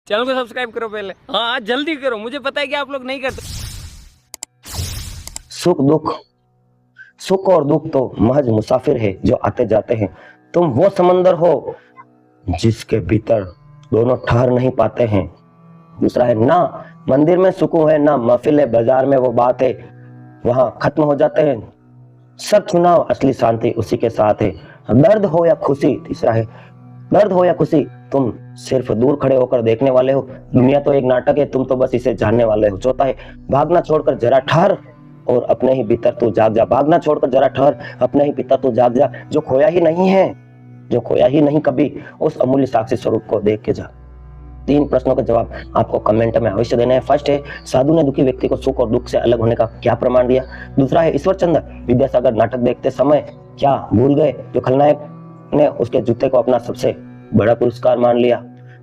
Channel को subscribe करो पहले। हाँ जल्दी करो, मुझे पता है कि आप लोग नहीं करते। सुख और दुख तो महज मुसाफिर है जो आते जाते हैं। तुम वो समंदर हो जिसके भीतर दोनों ठहर नहीं पाते हैं। दूसरा है, ना मंदिर में सुकून है, ना महफिल है, बाजार में वो बात है, वहां खत्म हो जाते हैं सब चुनाव, असली शांति उसी के साथ है। दर्द हो या खुशी, तीसरा है, दर्द हो या खुशी तुम सिर्फ दूर खड़े होकर देखने वाले हो। दुनिया तो एक नाटक है, तुम तो बस इसे जानने वाले हो। चौथा है, भागना छोड़कर जरा ठहर और अपने ही भीतर तू जाग जा। भागना छोड़कर जरा ठहर, अपने ही भीतर तू जाग जा। जो खोया ही नहीं है, जो खोया ही नहीं कभी, उस अमूल्य साक्षी स्वरूप को देख के जा। 3 प्रश्नों का जवाब आपको कमेंट में अवश्य देना है। फर्स्ट है, साधु ने दुखी व्यक्ति को सुख और दुख से अलग होने का क्या प्रमाण दिया। दूसरा है, ईश्वरचंद्र विद्यासागर नाटक देखते समय क्या भूल गए जो खलनायक ने उसके जूते को अपना सबसे बड़ा पुरस्कार मान लिया।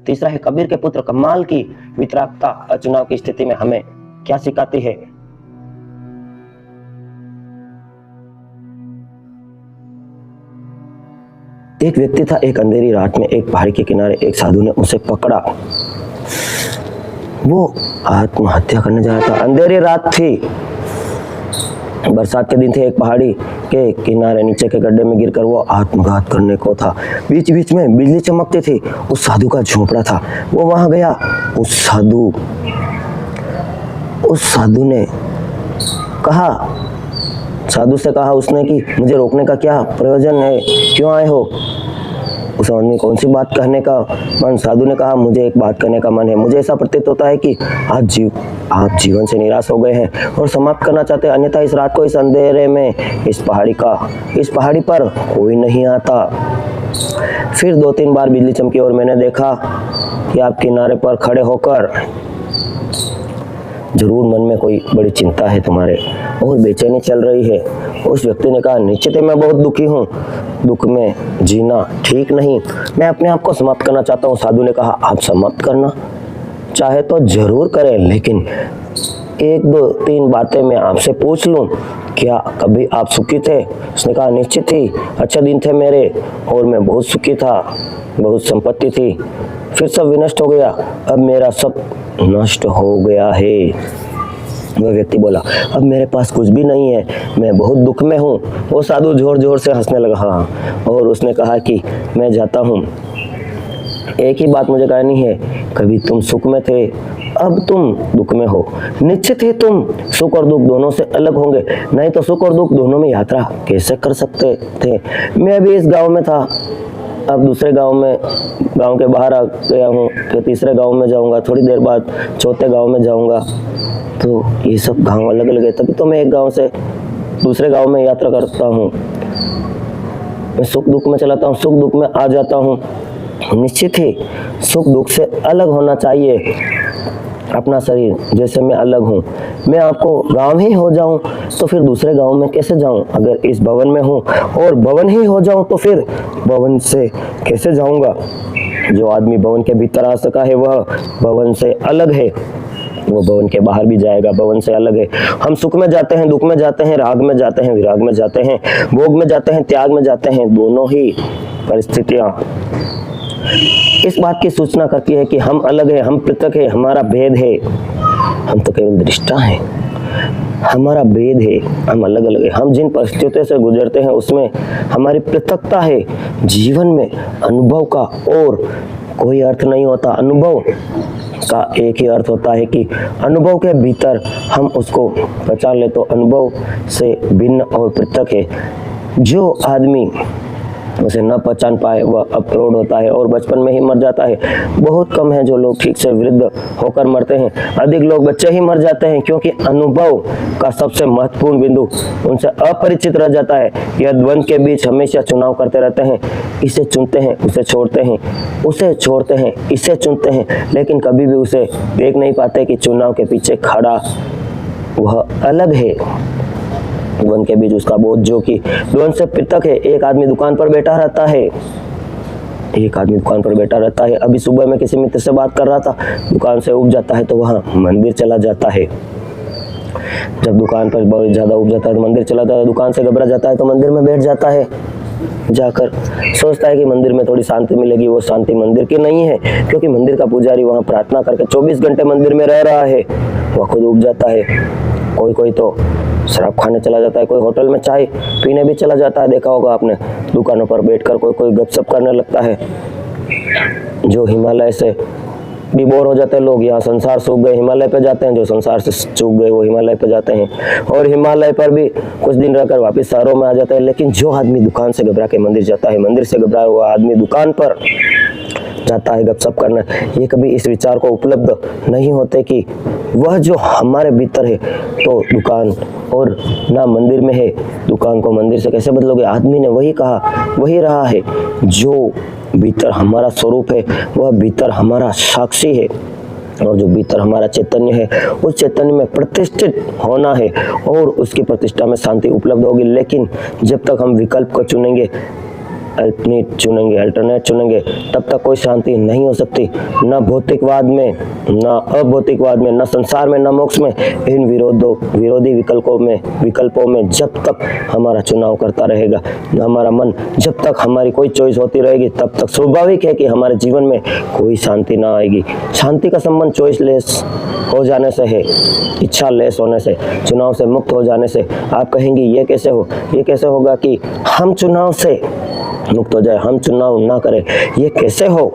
तीसरा है, कबीर के पुत्र कमाल की वितरागता अचुनाव की स्थिति में हमें क्या सिखाती है। एक व्यक्ति था, एक अंधेरी रात में एक पहाड़ी के किनारे एक साधु ने उसे पकड़ा। वो आत्महत्या करने जा रहा था। अंधेरी रात थी, बरसात के दिन थे। एक पहाड़ी के किनारे नीचे के गड्ढे में गिरकर वो आत्मघात करने को था। बीच बीच में बिजली चमकती थी। उस साधु का झोंपड़ा था, वो वहां गया। उस साधु ने कहा, साधु से कहा उसने कि मुझे रोकने का क्या प्रयोजन है, क्यों आए हो। उस आदमी कौन सी बात कहने का मन। साधु ने कहा, मुझे एक बात कहने का मन है। मुझे ऐसा प्रतीत होता है कि आप जीवन से निराश हो गए हैं और समाप्त करना चाहते हैं। अन्यथा इस रात को, इस अंधेरे में, इस पहाड़ी पर कोई नहीं आता। फिर 2-3 बार बिजली चमकी और मैंने देखा कि आप किनारे पर खड़े होकर, जरूर मन में कोई बड़ी चिंता है तुम्हारे और बेचैनी चल रही है। उस व्यक्ति ने कहा, निश्चित है मैं बहुत दुखी हूँ, दुख में जीना ठीक नहीं, मैं अपने आप को समाप्त करना चाहता हूँ। साधु ने कहा, आप समाप्त करना चाहे तो जरूर करें, लेकिन 1-2-3 बातें मैं आपसे पूछ लूं, क्या कभी आप सुखी थे। उसने कहा, निश्चित ही, अच्छे दिन थे मेरे और मैं बहुत सुखी था, बहुत संपत्ति थी, फिर सब विनष्ट हो गया, अब मेरा सब नष्ट हो गया है। वह व्यक्ति बोला, अब मेरे पास कुछ भी नहीं है, मैं बहुत दुख में हूँ। वो साधु जोर जोर से हंसने लगा और उसने कहा कि मैं जाता हूँ, एक ही बात मुझे कहनी है, कभी तुम सुख में थे, अब तुम दुख में हो। निश्चित ही तुम सुख और दुख दोनों से अलग होंगे, नहीं तो सुख और दुख दोनों में यात्रा कैसे कर सकते थे। मैं भी इस गांव में था, अब दूसरे गांव के बाहर आ गया हूँ, फिर तीसरे गांव में जाऊंगा, थोड़ी देर बाद चौथे गांव में जाऊंगा। तो ये सब गांव अलग अलग है, तभी तो मैं एक गांव से दूसरे गांव में यात्रा करता हूँ। मैं सुख दुख में चलाता हूँ, सुख दुख में आ जाता हूँ। निश्चित ही सुख दुख से अलग होना चाहिए अपना शरीर, जैसे मैं अलग हूँ। मैं आपको गांव ही हो जाऊं तो फिर दूसरे गांव में कैसे जाऊं। अगर इस भवन में हूँ और भवन ही हो जाऊं तो फिर भवन से कैसे जाऊंगा। जो आदमी भवन के भीतर आ सका है वह भवन से अलग है, वो भवन के बाहर भी जाएगा, भवन से अलग है। हम सुख में जाते हैं, दुख में जाते हैं, राग में जाते हैं, विराग में जाते हैं, भोग में जाते हैं, त्याग में जाते हैं। दोनों ही परिस्थितियां इस बात की सूचना करती है कि हम अलग है, हम पृथक है, हमारा भेद है। हम तो केवल दृष्टा हैं, हमारा भेद है, हम अलग अलग है। हम जिन परिस्थितियों से गुजरते हैं उसमें हमारी पृथकता है। जीवन में अनुभव का और कोई अर्थ नहीं होता। अनुभव का एक ही अर्थ होता है कि अनुभव के भीतर हम उसको पहचान ले तो अनुभव से भिन्न और पृथक है। जो आदमी उसे न पहचान पाए वह अप्रौढ़ होता है और बचपन में ही मर जाता है। बहुत कम है जो लोग ठीक से वृद्ध होकर मरते हैं, अधिक लोग बच्चे ही मर जाते हैं, क्योंकि अनुभव का सबसे महत्वपूर्ण बिंदु उनसे अपरिचित रह जाता है। यह द्वंद्व के बीच हमेशा चुनाव करते रहते हैं, इसे चुनते हैं, उसे छोड़ते हैं, उसे छोड़ते हैं, इसे चुनते हैं, लेकिन कभी भी उसे देख नहीं पाते कि चुनाव के पीछे खड़ा वह अलग है। द्वंद्व के बीच उसका बोध जो कि द्वंद्व से पृथक है। एक आदमी दुकान पर बैठा रहता है, अभी सुबह में किसी मित्र से बात कर रहा था, दुकान से उब जाता है तो वहां मंदिर चला जाता है। जब दुकान पर बहुत ज्यादा उब जाता है तो मंदिर चला जाता है, दुकान से घबरा जाता है तो मंदिर में बैठ जाता है। जाकर सोचता है कि मंदिर में थोड़ी शांति मिलेगी। वो शांति मंदिर की नहीं है, क्योंकि मंदिर का पुजारी वहाँ प्रार्थना करके 24 घंटे मंदिर में रह रहा है। वह खुद उब जाता है। कोई कोई तो शराब खाने चला जाता है, कोई होटल में चाय पीने भी चला जाता है। देखा होगा आपने, दुकानों पर बैठकर कोई कोई गपशप करने लगता है। जो हिमालय से भी बोर हो जाते हैं लोग, यहाँ संसार सूख गए हिमालय पे जाते हैं, जो संसार से सूख गए वो हिमालय पे जाते हैं, और हिमालय पर भी कुछ दिन रहकर वापस शहरों में आ जाते हैं। लेकिन जो आदमी दुकान से घबरा के मंदिर जाता है, मंदिर से घबराया हुआ आदमी दुकान पर जाता है गपशप करना, ये कभी इस विचार को उपलब्ध नहीं होते कि वह जो हमारे भीतर है तो दुकान और ना मंदिर में है। दुकान को मंदिर से कैसे बदलोगे? आदमी ने वही कहा, वही रहा है। जो भीतर हमारा स्वरूप है वह भीतर हमारा साक्षी है, और जो भीतर हमारा चैतन्य है उस चैतन्य में प्रतिष्ठित होना है, और उसकी प्रतिष्ठा में शांति उपलब्ध होगी। लेकिन जब तक हम विकल्प को चुनेंगे, अल्टरनेट चुनेंगे, तब तक कोई शांति नहीं हो सकती। न भौतिकवाद में, न अभौतिकवाद में, न संसार में, न मोक्ष में। इन विरोधी विकल्पों में जब तक हमारा चुनाव करता रहेगा हमारा मन, जब तक हमारी कोई चॉइस होती रहेगी, तब तक स्वाभाविक है कि हमारे जीवन में कोई शांति ना आएगी। शांति का संबंध चॉइस लेस हो जाने से है, इच्छा लेस होने से, चुनाव से मुक्त हो जाने से। आप कहेंगे ये कैसे हो? ये कैसे होगा कि हम चुनाव से मुक्त हो जाए, हम चुनाव ना करें? ये कैसे हो?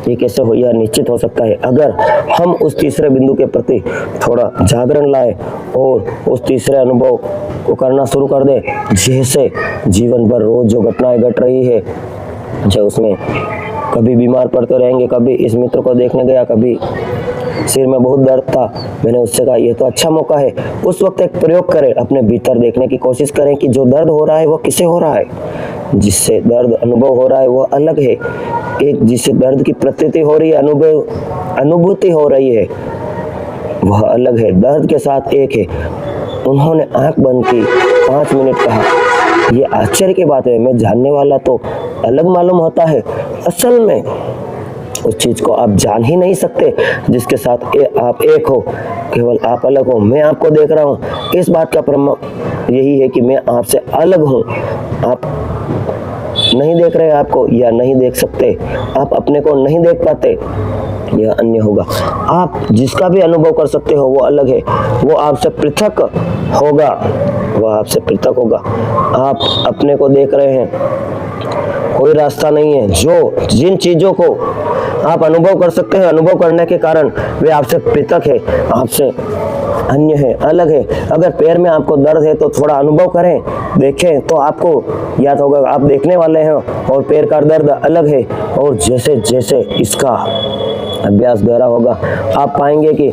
ये कैसे हो? यह निश्चित हो सकता है अगर हम उस तीसरे बिंदु के प्रति थोड़ा जागरण लाए और उस तीसरे अनुभव को करना शुरू कर दें। जैसे जीवन भर रोज जो घटनाएं घट रही है, जो उसमें कभी बीमार पड़ते रहेंगे, कभी इस मित्र को देखने गया, कभी सिर में बहुत दर्द था, मैंने उससे कहा यह तो अच्छा मौका है। उस वक्त एक प्रयोग करें, अपने भीतर देखने की कोशिश करें कि जो दर्द हो रहा है वो किसे हो रहा है। जिससे दर्द अनुभव हो रहा है वो अलग है, एक जिससे दर्द की प्रतीति हो रही है, अनुभूति हो रही है, वह अलग है, दर्द के साथ एक है। उन्होंने आंख बंद की, 5 मिनट कहा। ये आश्चर्य की बात है, मैं जानने वाला तो अलग मालूम होता है, असल में उस चीज को आप जान ही नहीं सकते जिसके साथ आप एक हो, केवल आप अलग हो। मैं आपको देख रहा हूँ, इस बात का प्रमाण यही है कि मैं आपसे अलग हूँ। आप नहीं देख रहे आपको या नहीं देख सकते, आप अपने को नहीं देख पाते, यह अन्य होगा। आप जिसका भी अनुभव कर सकते हो वो अलग है, वो आपसे पृथक होगा, वह आपसे पृथक होगा। आप अपने को देख रहे हैं, कोई रास्ता नहीं है। जो जिन चीजों को आप अनुभव कर सकते हैं, अनुभव करने के कारण वे आपसे पृथक है, आपसे अन्य है, अलग है। अगर पैर में आपको दर्द है तो थोड़ा अनुभव करें, देखें तो आपको याद होगा आप देखने वाले हैं और पैर का दर्द अलग है। और जैसे जैसे इसका अभ्यास गहरा होगा आप पाएंगे कि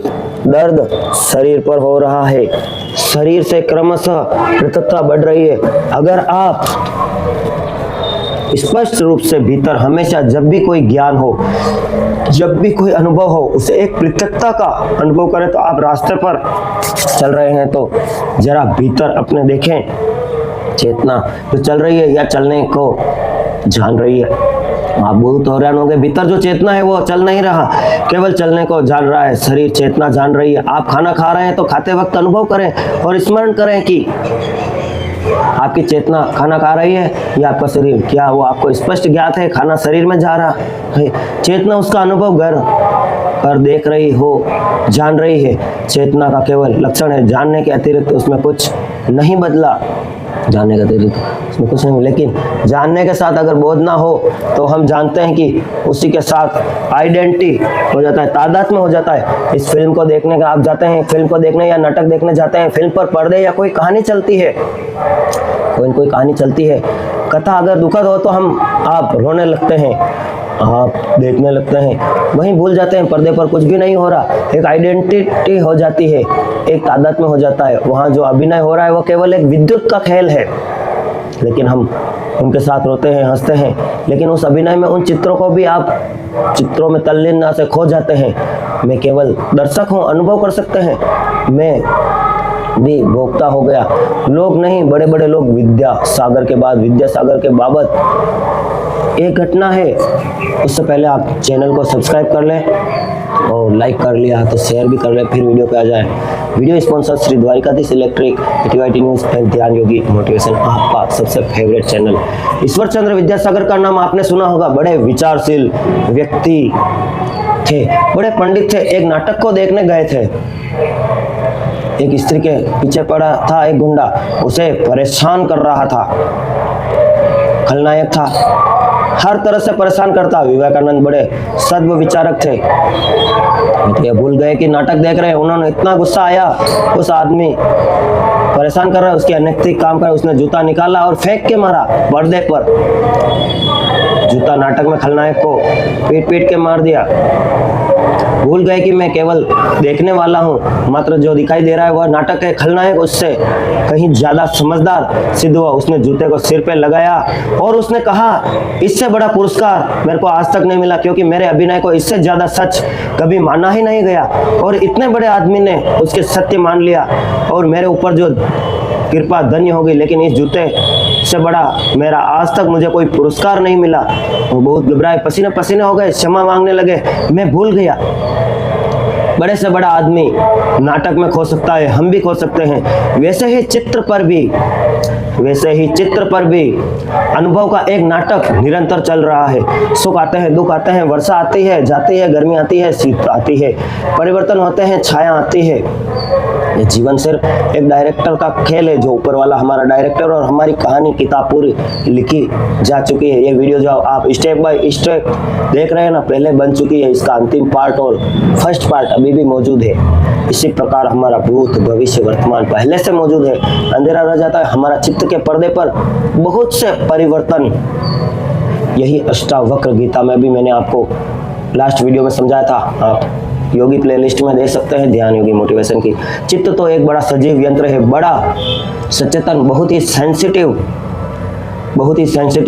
दर्द शरीर पर हो रहा है, शरीर से क्रमशः पृथकता बढ़ रही है। अगर आप स्पष्ट रूप से भीतर हमेशा जब भी कोई ज्ञान हो, जब भी कोई अनुभव हो, उसे एक पृथकता का अनुभव करें। तो आप रास्ते पर चल रहे हैं तो जरा भीतर अपने देखें, चेतना जो चल रही है या चलने को जान रही है। आप बहुत हैरान होंगे, भीतर जो चेतना है वो चल नहीं रहा, केवल चलने को जान रहा है, शरीर चेतना जान रही है। आप खाना खा रहे हैं तो खाते वक्त अनुभव करें और स्मरण करें कि आपकी चेतना खाना खा रही है या आपका शरीर, क्या वो आपको स्पष्ट ज्ञात है खाना शरीर में जा रहा है? चेतना उसका अनुभव घर पर देख रही हो, जान रही है। चेतना का केवल लक्षण है, जानने के अतिरिक्त उसमें कुछ नहीं बदला, जानने के अतिरिक्त उसमें कुछ नहीं। लेकिन जानने के साथ अगर बोध ना हो तो हम जानते हैं कि उसी के साथ आइडेंटिटी हो जाता है, तादात्म्य हो जाता है। इस फिल्म को देखने का आप जाते हैं, फिल्म को देखने या नाटक देखने जाते हैं, फिल्म पर पर्दे या कोई कहानी चलती है, कोई कहानी चलती है, कथा अगर दुखद हो तो आप रोने लगते हैं, आप देखने लगते हैं, वहीं भूल जाते हैं पर्दे पर कुछ भी नहीं हो रहा। एक आइडेंटिटी हो जाती है, एक तादात्म्य हो जाता है। वहाँ जो अभिनय हो रहा है वो केवल एक विद्युत का खेल है, लेकिन हम उनके साथ रोते हैं, हंसते हैं। लेकिन उस अभिनय में उन चित्रों को भी आप चित्रों में तल्लीन से खो जाते हैं। मैं केवल दर्शक हूँ, अनुभव कर सकते हैं, मैं भी भोक्ता हो गया। लोग नहीं, बड़े बड़े लोग विद्यासागर के बाबत एक घटना है। उससे पहले आप चैनल को सब्सक्राइब कर लें। और लाइक कर लिया तो शेयर भी कर ले, फिर वीडियो पे आ जाए। Video sponsor Shri Dwarikadhish electric, TYT news and Dhyan Yogi motivation, आपका सबसे फेवरेट चैनल। ईश्वर चंद्र विद्यासागर का नाम आपने सुना होगा। बड़े विचारशील व्यक्ति थे, बड़े पंडित थे। एक नाटक को देखने गए थे। एक स्त्री के पीछे पड़ा था एक गुंडा, उसे परेशान कर रहा था। खलनायक था, हर तरह से परेशान करता। विवेकानंद बड़े सद्व विचारक थे, तो ये भूल गए कि नाटक देख रहे हैं। उन्होंने इतना गुस्सा आया, उस आदमी परेशान कर रहा है, उसके अनैतिक काम कर, उसने जूता निकाला और फेंक के मारा पर्दे पर। जूता नाटक में खलनायक को पीट पीट के मार दिया। भूल गए कि मैं केवल देखने वाला हूँ, मात्र जो दिखाई दे रहा है वह नाटक है। खलनायक उससे कहीं ज्यादा समझदार सिद्ध हुआ। उसने जूते को सिर पे लगाया और उसने कहा, इससे बड़ा पुरस्कार मेरे को आज तक नहीं मिला, क्योंकि मेरे अभिनय को इससे ज्यादा सच कभी माना ही नहीं गया। और इतने बड़े आदमी ने उसके सत्य मान लिया और मेरे ऊपर जो कृपा धन्य होगी, लेकिन इस जूते से बड़ा मेरा आज तक मुझे कोई पुरस्कार नहीं मिला। वो बहुत घबराए, पसीने पसीने हो गए, क्षमा मांगने लगे। मैं भूल गया, बड़े से बड़ा आदमी नाटक में खो सकता है, हम भी खो सकते हैं। वैसे ही चित्र पर भी अनुभव का एक नाटक निरंतर चल रहा है। सुख आते हैं, दुख आते हैं, वर्षा आती है, जाती है, गर्मी आती है, शीत आती है, परिवर्तन होते हैं, छाया आती है। ये जीवन सिर्फ एक डायरेक्टर का खेल है, जो ऊपर वाला हमारा डायरेक्टर, और हमारी कहानी किताब पूरी लिखी जा चुकी है। ये वीडियो जो आप स्टेप बाय स्टेप देख रहे हैं ना, पहले बन चुकी है। इसका अंतिम पार्ट और फर्स्ट पार्ट अभी भी मौजूद है। इसी प्रकार हमारा भूत, भविष्य, वर्तमान पहले से मौजूद है। अंधेरा रह जाता है हमारा चित्त के पर्दे पर, बहुत से परिवर्तन। यही अष्टावक्र गीता में भी मैंने आपको लास्ट वीडियो में समझाया था। आप योगी प्लेलिस्ट में देख सकते हैं, ध्यान योगी मोटिवेशन की। चित्त तो एक बड़ा सजीव यंत्र है, बड़ा सचेतन, बहुत ही सेंसिटिव,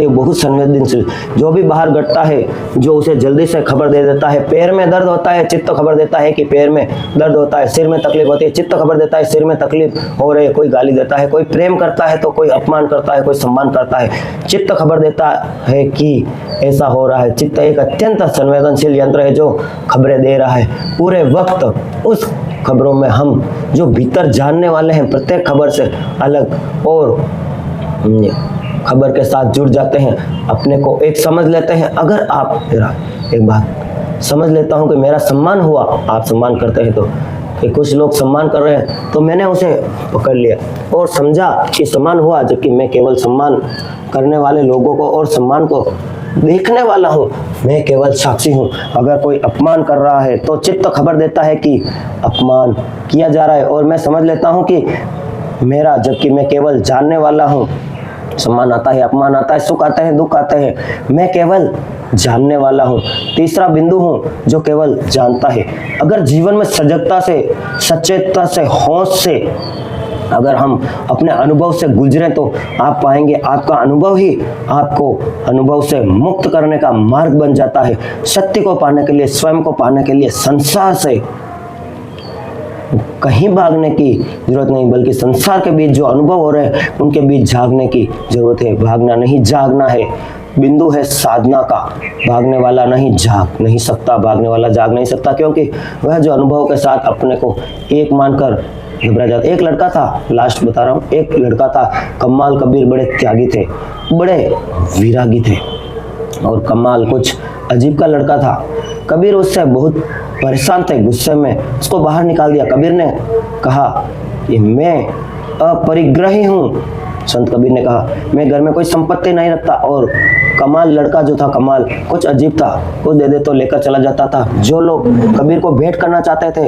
बहुत संवेदनशील। जो भी बाहर घटता है, जो उसे जल्दी से खबर दे देता है। पैर में दर्द होता है, चित्त खबर देता है कि पैर में दर्द होता है। सिर में तकलीफ होती है, चित्त खबर देता है सिर में तकलीफ हो रही है। कोई गाली देता है, कोई प्रेम करता है तो कोई अपमान करता है, कोई सम्मान करता है। चित्त खबर देता है कि ऐसा हो रहा है। चित्त एक अत्यंत संवेदनशील यंत्र है, जो खबरें दे रहा है पूरे वक्त। उस खबरों में हम जो भीतर जानने वाले हैं, प्रत्येक खबर से अलग और खबर के साथ जुड़ जाते हैं, अपने को एक समझ लेते हैं। अगर आप मेरा एक बात समझ लेता हूं कि मेरा सम्मान हुआ, आप सम्मान करते हैं, तो कि कुछ लोग सम्मान कर रहे हैं तो मैंने उसे पकड़ लिया और समझा कि सम्मान हुआ, जबकि मैं केवल सम्मान करने वाले लोगों को और सम्मान को देखने वाला हूँ। मैं केवल साक्षी हूँ। अगर कोई अपमान कर रहा है तो चित्त खबर देता है कि अपमान किया जा रहा है, और मैं समझ लेता हूँ कि मेरा, जबकि मैं केवल जानने वाला हूँ। सम्मान आता है, अपमान आता है, सुख आता है, दुख आता है, मैं केवल जानने वाला हूँ। तीसरा बिंदु हूँ जो केवल जानता है। अगर जीवन में सजगता से, सचेतता से, होश से अगर हम अपने अनुभव से गुजरें, तो आप पाएंगे आपका अनुभव ही आपको अनुभव से मुक्त करने का मार्ग बन जाता है। सत्य को पाने के लिए, स्वयं को पाने के लिए संसार से कहीं भागने की जरूरत नहीं, बल्कि संसार के बीच जो अनुभव हो रहे हैं उनके बीच झागने की जरूरत है। भागना नहीं, जागना है। बिंदु है साधना का। भागने वाला नहीं जाग नहीं सकता, भागने वाला जाग नहीं सकता, क्योंकि वह जो अनुभव के साथ अपने को एक मानकर घबरा जाता। एक लड़का था, लास्ट बता रहा हूँ, एक लड़का था कमाल कबीर, बड़े त्यागी थे, बड़े विरागी थे, और कमाल कुछ अजीब का लड़का था। कबीर उससे बहुत परेशान थे, गुस्से में उसको बाहर निकाल दिया। कबीर ने कहा कि मैं अपरिग्रही हूँ। संत कबीर ने कहा, मैं घर में कोई संपत्ति नहीं रखता। और कमाल लड़का जो था, कमाल कुछ अजीब था, कुछ दे दे तो लेकर चला जाता था। जो लोग कबीर को भेंट करना चाहते थे,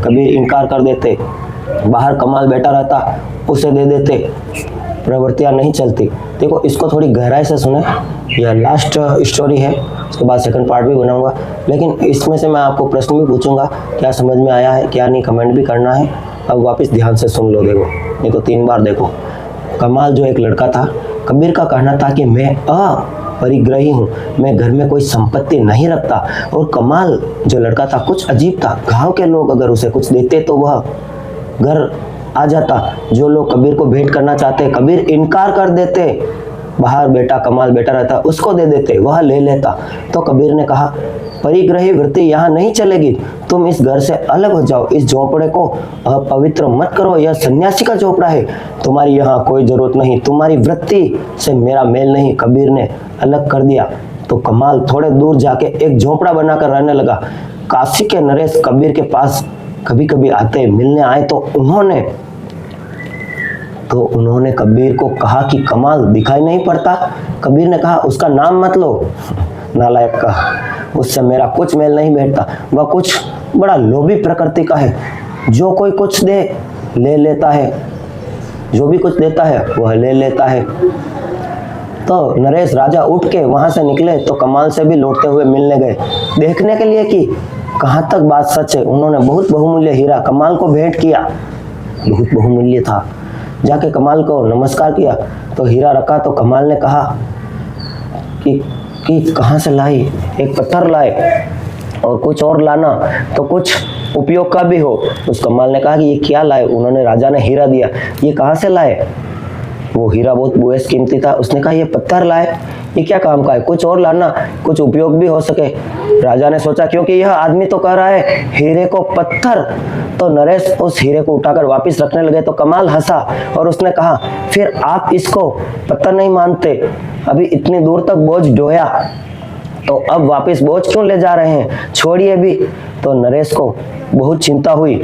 कबीर इनकार कर देते। बाहर कमाल बैठा रहता, उसे दे देते। प्रवृत्तियाँ नहीं चलती। देखो, इसको थोड़ी गहराई से सुने, यह लास्ट स्टोरी है, उसके बाद सेकंड पार्ट भी बनाऊंगा। लेकिन इसमें से मैं आपको प्रश्न भी पूछूंगा, क्या समझ में आया है क्या नहीं, कमेंट भी करना है। अब वापस ध्यान से सुन लो, देखो, नहीं तो 3 बार देखो। कमाल जो एक लड़का था, कबीर का कहना था कि मैं अपरिग्रही हूँ, मैं घर में कोई संपत्ति नहीं रखता। और कमाल जो लड़का था कुछ अजीब था। गाँव के लोग अगर उसे कुछ देते तो वह घर आ जाता। जो लोग कबीर को भेंट करना चाहते, कबीर इनकार कर देते। बाहर बेटा कमाल बैठा रहता, उसको दे देते, वह ले लेता। तो कबीर ने कहा, परिग्रही वृत्ति यहाँ नहीं चलेगी, तुम इस घर से अलग हो जाओ, इस झोपड़े को अपवित्र मत करो, यह सन्यासी का झोपड़ा है, तुम्हारी यहाँ कोई जरूरत नहीं, तुम्हारी वृत्ति से मेरा मेल नहीं। कबीर ने अलग कर दिया तो कमाल थोड़े दूर जाके एक झोपड़ा बनाकर रहने लगा। काशी के नरेश कबीर के पास कभी कभी आते, मिलने आए तो उन्होंने कबीर को कहा कि कमाल दिखाई नहीं पड़ता। कबीर ने कहा, उसका नाम मत लो। नालायक का, उससे मेरा कुछ मेल नहीं बैठता, वह कुछ बड़ा लोभी प्रकृति का है, जो कोई कुछ दे ले लेता है, जो भी कुछ देता है वह ले लेता है। तो नरेश राजा उठ के वहां से निकले तो कमाल से भी लौटते हुए मिलने गए, देखने के लिए कि कहाँ तक बात सच है। उन्होंने बहुत बहुमूल्य हीरा कमाल को भेंट किया, बहुत बहुमूल्य था। जाके कमाल को नमस्कार किया तो हीरा रखा तो कमाल ने कहा कि कहाँ से लाई, एक पत्थर लाए और कुछ और लाना तो कुछ उपयोग का भी हो। उस कमाल ने कहा कि ये क्या लाए। उन्होंने राजा ने हीरा दिया, ये कहाँ से लाए। वो हीरा बहुत बेहद कीमती था। उसने कहा, ये पत्थर लाए, ये क्या काम का है, कुछ और लाना, कुछ उपयोग भी हो सके। राजा ने सोचा क्योंकि यह आदमी तो कह रहा है हीरे को पत्थर, तो नरेश उस हीरे को उठाकर वापस रखने लगे तो कमाल हंसा और उसने कहा, फिर आप इसको पत्थर नहीं मानते, अभी इतनी दूर तक बोझ ढोया तो अब वापस बोझ क्यों ले जा रहे हैं, छोड़िए भी। तो नरेश को बहुत चिंता हुई,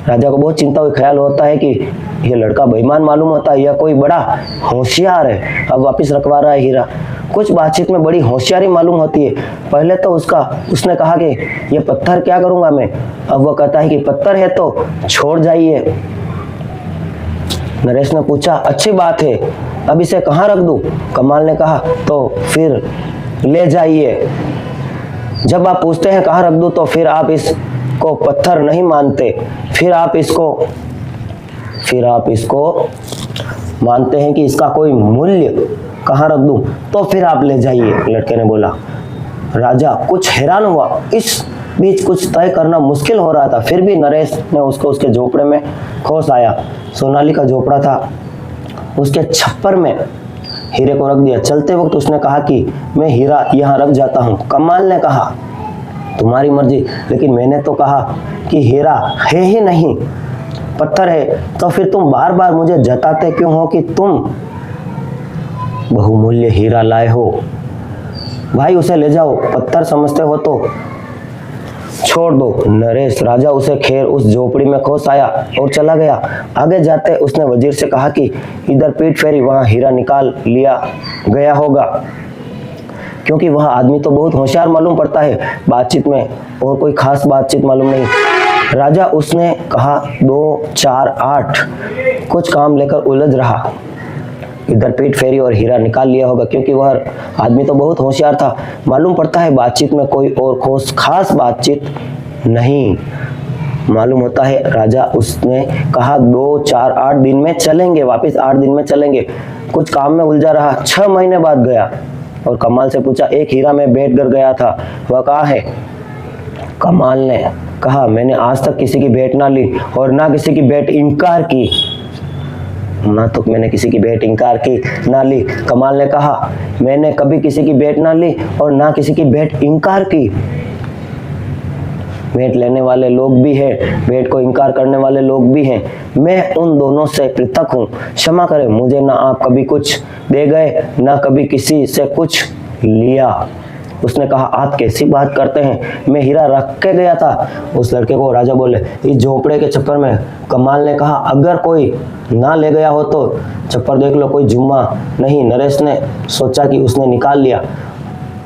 राजा को बहुत चिंता हुई, ख्याल होता है कि ये लड़का बेईमान मालूम होता है, यह कोई बड़ा होशियार है, अब वापस रखवा रहा है हीरा। कुछ बातचीत में बड़ी होशियारी मालूम होती है। पहले तो उसने कहा कि ये पत्थर क्या करूंगा मैं, अब वह कहता है कि पत्थर है तो छोड़ जाइए। नरेश ने पूछा, अच्छी बात है, अब इसे कहाँ रख दूं। कमाल ने कहा, तो फिर ले जाइए। जब आप पूछते हैं कहाँ रख दूं तो फिर आप इसको पत्थर नहीं मानते, फिर आप इसको मानते हैं कि इसका कोई मूल्य, कहाँ रख दूं तो फिर आप ले जाइए, लड़के ने बोला। राजा कुछ हैरान हुआ, इस बीच कुछ तय करना मुश्किल हो रहा था, फिर भी नरेश ने उसको उसके झोपड़े में खोस आया। सोनाली का झोपड़ा था, उसके छप्पर में हीरे को रख दिया। चलते वक्त उसने कहा कि मैं हीरा यहाँ रख जाता हूँ। कमाल ने कहा, तुम्हारी मर्जी, लेकिन मैंने तो कहा कि हीरा है ही नहीं, पत्थर है, तो फिर तुम बार बार मुझे जताते क्यों हो कि तुम बहुमूल्य हीरा लाए हो। भाई उसे ले जाओ, पत्थर समझते हो तो छोड़ दो। नरेश राजा उसे खैर उस झोपड़ी में खोस आया और चला गया। आगे जाते उसने वजीर से कहा कि इधर पीठ फेरी, वहां हीरा निकाल लिया गया होगा, क्योंकि वह आदमी तो बहुत होशियार मालूम पड़ता है, बातचीत में और कोई खास बातचीत मालूम नहीं। राजा उसने कहा 2 4 8, कुछ काम लेकर उलझ रहा। इधर पीठ फेरी और हीरा निकाल लिया होगा, क्योंकि वह आदमी तो बहुत होशियार था, मालूम पड़ता है बातचीत में कोई और खास बातचीत नहीं मालूम होता है। राजा उसने कहा 2 4 8 दिन में चलेंगे, वापस 8 दिन में चलेंगे। कुछ काम में उलझा रहा, 6 महीने बाद गया और कमाल से पूछा, एक हीरा में बैठ कर गया था, वह कहाँ है। कमाल ने कहा, मैंने आज तक किसी की भेंट ना ली और ना किसी की भेंट इनकार की, ना तो मैंने किसी की भेंट इनकार की ना ली। कमाल ने कहा, मैंने कभी किसी की भेंट ना ली और ना किसी की भेंट इनकार की। भेंट लेने वाले लोग भी हैं, भेंट को इनकार करने वाले लोग भी हैं, मैं उन दोनों से पृथक हूँ। क्षमा करें, मुझे ना आप कभी कुछ दे गए ना कभी किसी से कुछ लिया। उसने कहा, आप कैसी बात करते हैं, मैं हीरा रख के गया था। उस लड़के को राजा बोले, इस झोपड़े के छप्पर में। कमाल ने कहा, अगर कोई ना ले गया हो तो छप्पर देख लो, कोई जुम्मा नहीं। नरेश ने सोचा कि उसने निकाल लिया,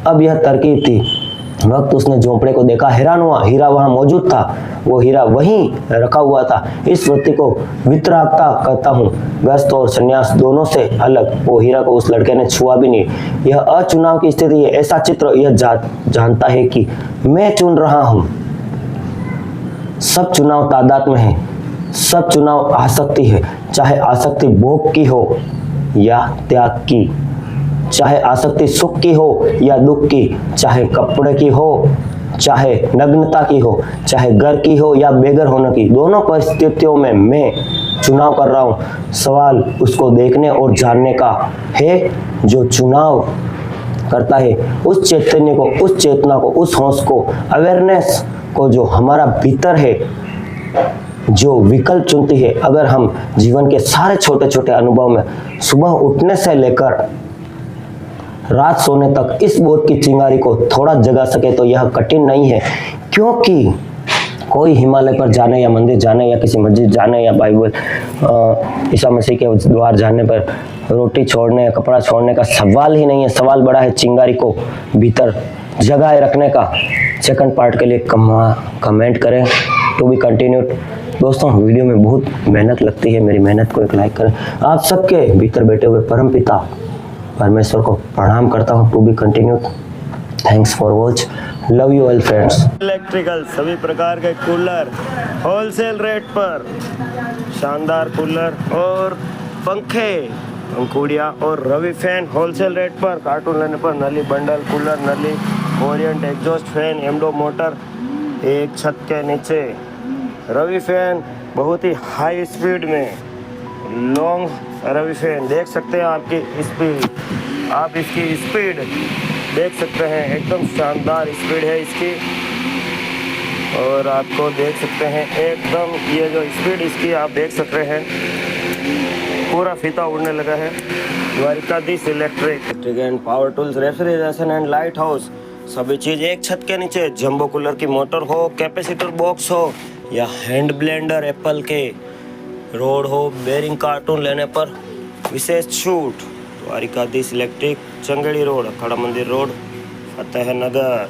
अब यह तरकीब थी। वक्त उसने झोपड़े को देखा, हैरान हुआ, हीरा वहां मौजूद था, वो हीरा वहीं रखा हुआ था। इस वृत्ति को वितरागता कहता हूँ, गृहस्थ और सन्यास दोनों से अलग। वो हीरा को उस लड़के ने छुआ भी नहीं। यह अचुनाव की स्थिति है, ऐसा चित्र यह जानता है कि मैं चुन रहा हूँ। सब चुनाव तादाद में है, सब चुनाव आसक्ति है, चाहे आसक्ति भोग की हो या त्याग की, चाहे आसक्ति सुख की हो या दुख की, चाहे कपड़े की हो चाहे नग्नता की हो, चाहे घर की हो या बेघर होने की, दोनों परिस्थितियों में मैं चुनाव कर रहा हूँ। सवाल उसको देखने और जानने का है जो चुनाव करता है, उस चैतन्य को, उस चेतना को, उस होश को, अवेयरनेस को जो हमारा भीतर है, जो विकल्प चुनती है। अगर हम जीवन के सारे छोटे छोटे अनुभव में सुबह उठने से लेकर रात सोने तक इस बोध की चिंगारी को थोड़ा जगा सके तो यह कठिन नहीं है, क्योंकि कोई हिमालय पर जाने या मंदिर जाने या किसी मस्जिद जाने या बाइबल ईसा मसीह के द्वार जाने पर रोटी छोड़ने या कपड़ा छोड़ने का सवाल ही नहीं है। सवाल बड़ा है चिंगारी को भीतर जगाए रखने का। सेकंड पार्ट के लिए कमेंट करें। To be continued. दोस्तों, वीडियो में बहुत मेहनत लगती है, मेरी मेहनत को एक लाइक करें। आप सबके भीतर बैठे हुए परम पिता परमेश्वर को प्रणाम करता हूँ। To be continued. Thanks for watch. Love you all friends. Electrical सभी प्रकार के कूलर होलसेल रेट पर, शानदार कूलर और पंखे, पंखुड़ियाँ और रवि फैन होलसेल रेट पर। कार्टून लेने पर नली बंडल, कूलर, नली, ओरिएंट एग्जॉस्ट फैन, एमडो मोटर, एक छत के नीचे रवि फैन, बहुत ही हाई स्पीड में लॉन्ग रवि फैन। देख सकते हैं आपकी स्पीड, आप इसकी स्पीड देख सकते हैं, एकदम शानदार स्पीड है इसकी। और आपको देख सकते हैं एकदम ये जो स्पीड इसकी आप देख सकते हैं, पूरा फीता उड़ने लगा है। Dwarkadhish electric and power tools, refrigeration and light house, सभी चीज़ एक छत के नीचे। जंबो कूलर की मोटर हो, कैपेसिटर बॉक्स हो या हैंड ब्लेंडर एप्पल के, रोड हो, बेरिंग कार्टून लेने पर विशेष छूट। द्वारिकाधीश इलेक्ट्रिक, चंगेड़ी रोड, अखाड़ा मंदिर रोड, फतेहनगर।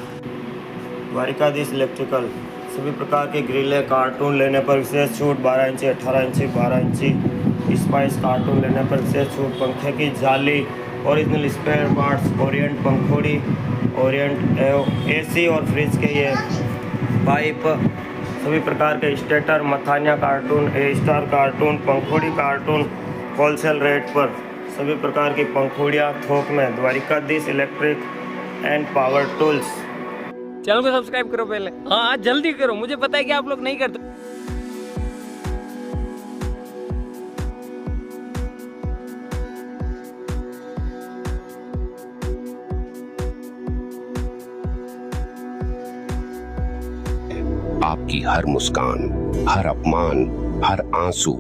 द्वारिकाधीश इलेक्ट्रिकल, सभी प्रकार के ग्रिल कार्टून लेने पर विशेष छूट। 12 इंची, 18 इंची, 12 इंची स्पाइस कार्टून लेने पर विशेष छूट। पंखे की जाली, ओरिजिनल स्पेयर पार्ट्स, ओरिएंट पंखुड़ी, ओरिएंट एसी और फ्रिज के ये पाइप, सभी प्रकार के स्टेटर, मथानिया कार्टून, ए स्टार कार्टून, पंखुड़ी कार्टून होलसेल रेट पर। सभी प्रकार की पंखुड़ियाँ थोक में। Dwarkadhish electric and power tools. Channel को सब्सक्राइब करो पहले। हाँ जल्दी करो, मुझे पता है कि आप लोग नहीं करते। आपकी हर मुस्कान, हर अपमान, हर आंसू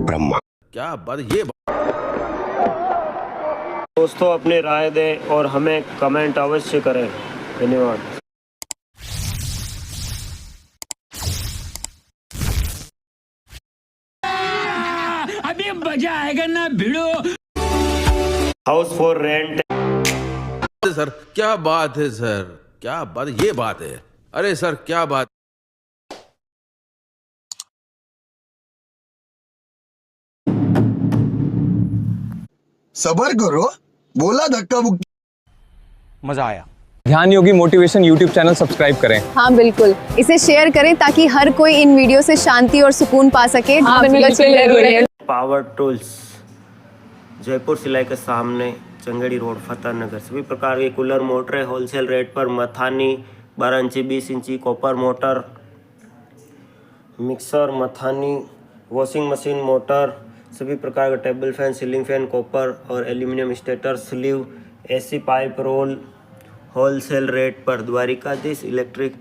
ब्रह्मा। क्या बात, ये दोस्तों अपनी राय दें और हमें कमेंट अवश्य करें। धन्यवाद। अभी मजा आएगा ना भिड़ो। House for rent. सर क्या बात है सर, क्या बात, ये बात है। अरे सर क्या बात। सबर करो, बोला धक्का मुक्की। मजा आया। ध्यान Yogi motivation YouTube channel subscribe करें। हाँ बिल्कुल, इसे शेयर करें ताकि हर कोई इन वीडियो से शांति और सुकून पा सके। पावर टूल्स, जयपुर सिलाई के सामने, चंगेड़ी रोड, फतेहनगर। सभी प्रकार के कूलर, मोटरें होलसेल रेट पर। मथानी 12 इंची, 20 इंची कॉपर मोटर, मिक्सर, मथानी, वॉशिंग मशीन मोटर, सभी प्रकार का table fan, ceiling fan, copper और aluminium stator, sleeve, AC pipe roll wholesale rate पर। Dwarikadhish electric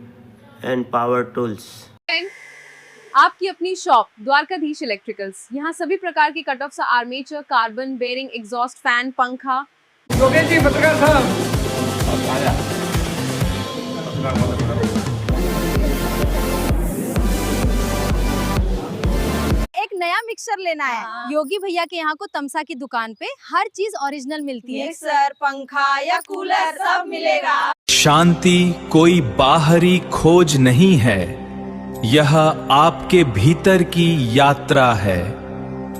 and power tools. आपकी अपनी शॉप द्वारकाधीश इलेक्ट्रिकल्स। यहाँ सभी प्रकार की cut off, armature, carbon, bearing, exhaust fan, पंखा। एक नया मिक्सर लेना है। योगी भैया के यहाँ को तमसा की दुकान पे हर चीज ओरिजिनल मिलती है। मिक्सर, पंखा या कूलर सब मिलेगा। शांति कोई बाहरी खोज नहीं है, यह आपके भीतर की यात्रा है।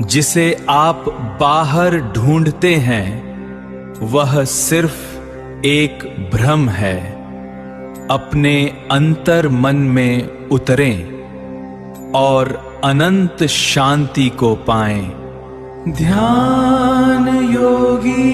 जिसे आप बाहर ढूंढते हैं वह सिर्फ एक भ्रम है। अपने अंतर मन में उतरें और अनंत शांति को पाएं। ध्यान योगी।